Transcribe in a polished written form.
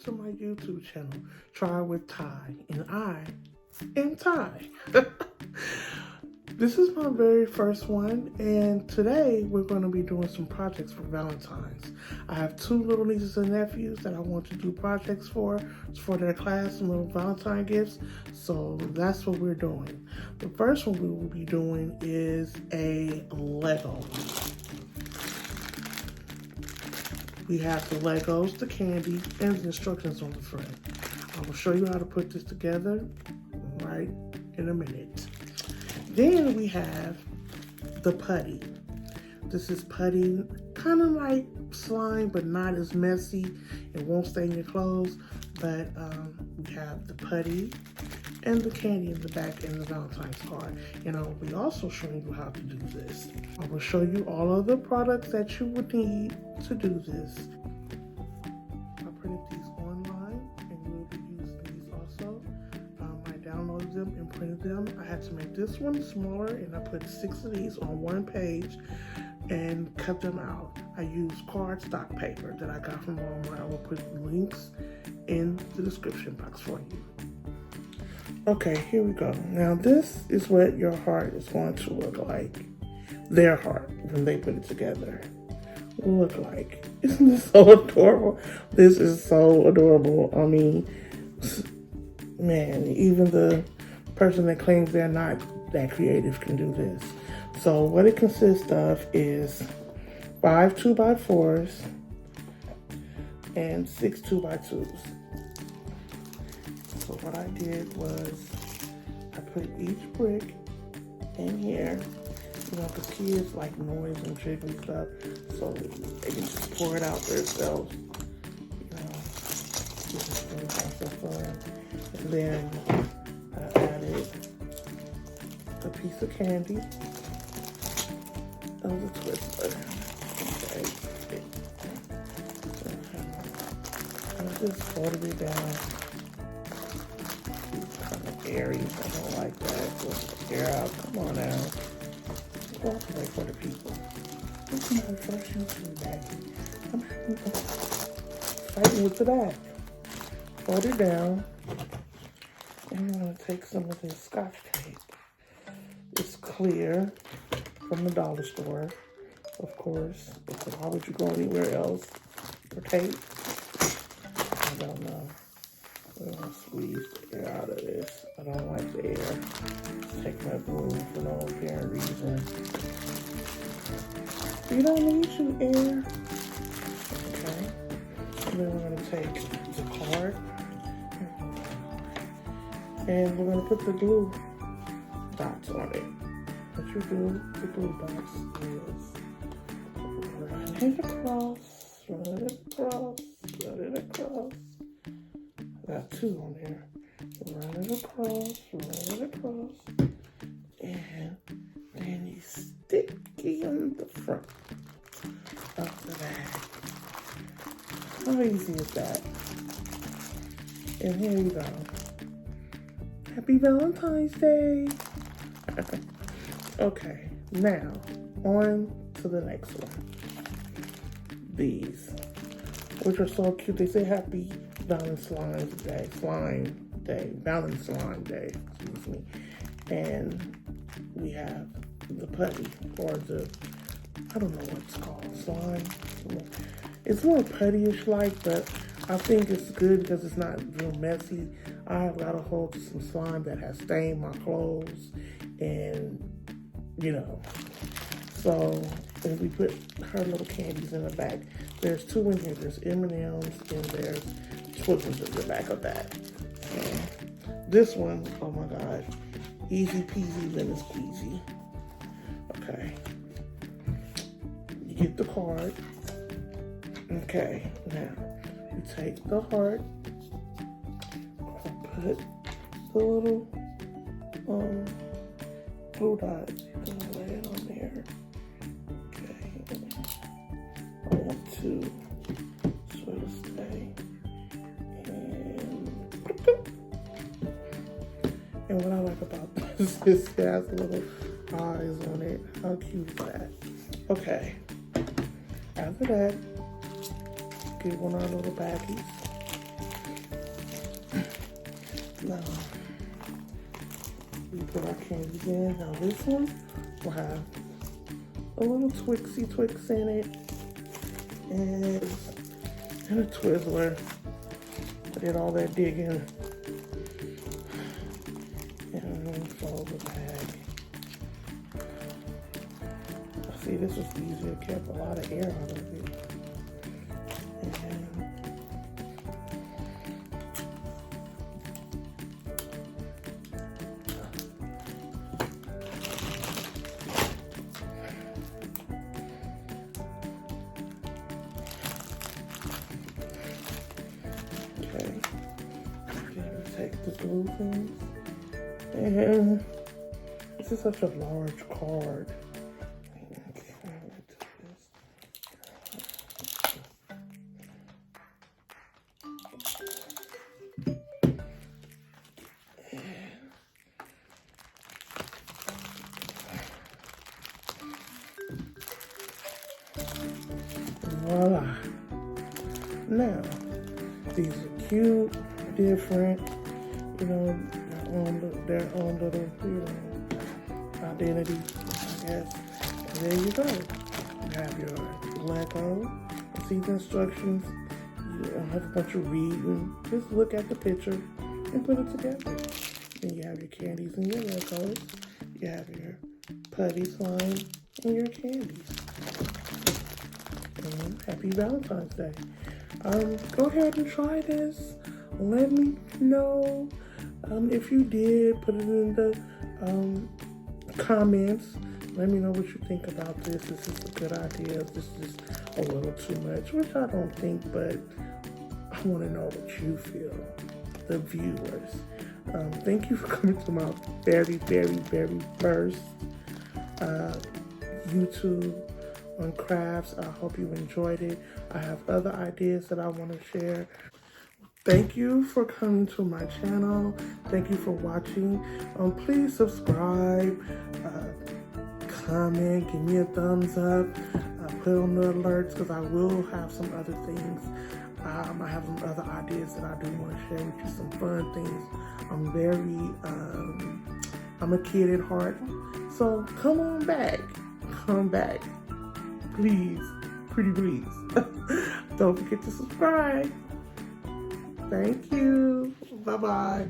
to my YouTube channel, Try with Ty, and I am Ty. This is my very first one, and today we're going to be doing some projects for Valentine's. I have two little nieces and nephews that I want to do projects for their class, some little Valentine gifts, so that's what we're doing. The first one we will be doing is a Lego. We have the Legos, the candy, and the instructions on the front. I will show you how to put this together right in a minute. Then we have the putty. This is putty, kind of like slime, but not as messy. It won't stain your clothes, but we have the putty and the candy in the back and the Valentine's card. And I will be also showing you how to do this. I will show you all of the products that you would need to do this. I printed these online and we'll be using these also. I downloaded them and printed them. I had to make this one smaller and I put 6 of these on one page and cut them out. I used cardstock paper that I got from Walmart. I will put links in the description box for you. Okay, here we go. Now this is what your heart is going to look like. Their heart, when they put it together, will look like. Isn't this so adorable? This is so adorable. I mean, man, even the person that claims they're not that creative can do this. So what it consists of is 5 2x4s and 6 2x2s. So what I did was I put each brick in here, you know, because kids like noise and jiggly stuff, so they can just pour it out themselves, you know, just have some fun. And then I added a piece of candy. That was a twister. Okay. I just folded it down. Airy, I don't like that. Just air out. Come on now. Walk away for the people. This is my first YouTube baggie. I'm fighting with the back. Fold it down. And I'm going to take some of this Scotch tape. It's clear from the dollar store, of course. Because why would you go anywhere else for tape? I don't know. I'm going to squeeze the air out of this. I don't like the air. It's taking up room for no apparent reason. You don't need your air. Okay. And then we're going to take the card. And we're going to put the glue dots on it. What you do, the glue dots is run it across, run it across, run it across. Got 2 on there. Run it across, and then you stick it on the front of the bag. How easy is that? And here you go. Happy Valentine's Day. Okay, now on to the next one. These, which are so cute. They say happy Valen-slime Day, Valen-slime Day, excuse me. And we have the putty, or the, I don't know what it's called, slime. It's more putty-ish like, but I think it's good because it's not real messy. I've got a hold of some slime that has stained my clothes, and you know. So, and we put her little candies in the back. There's 2 in here. There's M&Ms and there's Twizzlers in the back of that. And this one, oh my gosh, easy peasy lemon squeezy. Okay. You get the card. Okay, now you take the heart, put the little glue dot, and lay it on there. Okay, I want to sort of stay, and what I like about this is it has little eyes on it. How cute is that? Okay, after that, get one of our little baggies. Now, we put our candies in. Now this one will have a little Twix in it. And a Twizzler. I did all that digging. And fold the bag. See, this was easier. Kept a lot of air out of it. Okay. Then take the blue things. And this is such a large card. Voila. Now, these are cute, different, you know, their own little, you know, identity, I guess. And there you go. You have your Lego. See the instructions. You don't have a bunch of reading. Just look at the picture and put it together. Then you have your candies and your Legos. You have your putty slime and your candies. And happy Valentine's Day. Go ahead and try this. Let me know if you did. Put it in the comments. Let me know what you think about this. This is a good idea. This is a little too much, which I don't think, but I want to know what you feel, the viewers. Thank you for coming to my very, very, very first YouTube on crafts. I hope you enjoyed it. I have other ideas that I want to share. Thank you for coming to my channel. Thank you for watching. Please subscribe, comment, give me a thumbs up, put on the alerts because I will have some other things. I have some other ideas that I do want to share with you, some fun things. I'm a kid at heart. So come on back. Come back. Please. Pretty please. Don't forget to subscribe. Thank you. Bye-bye.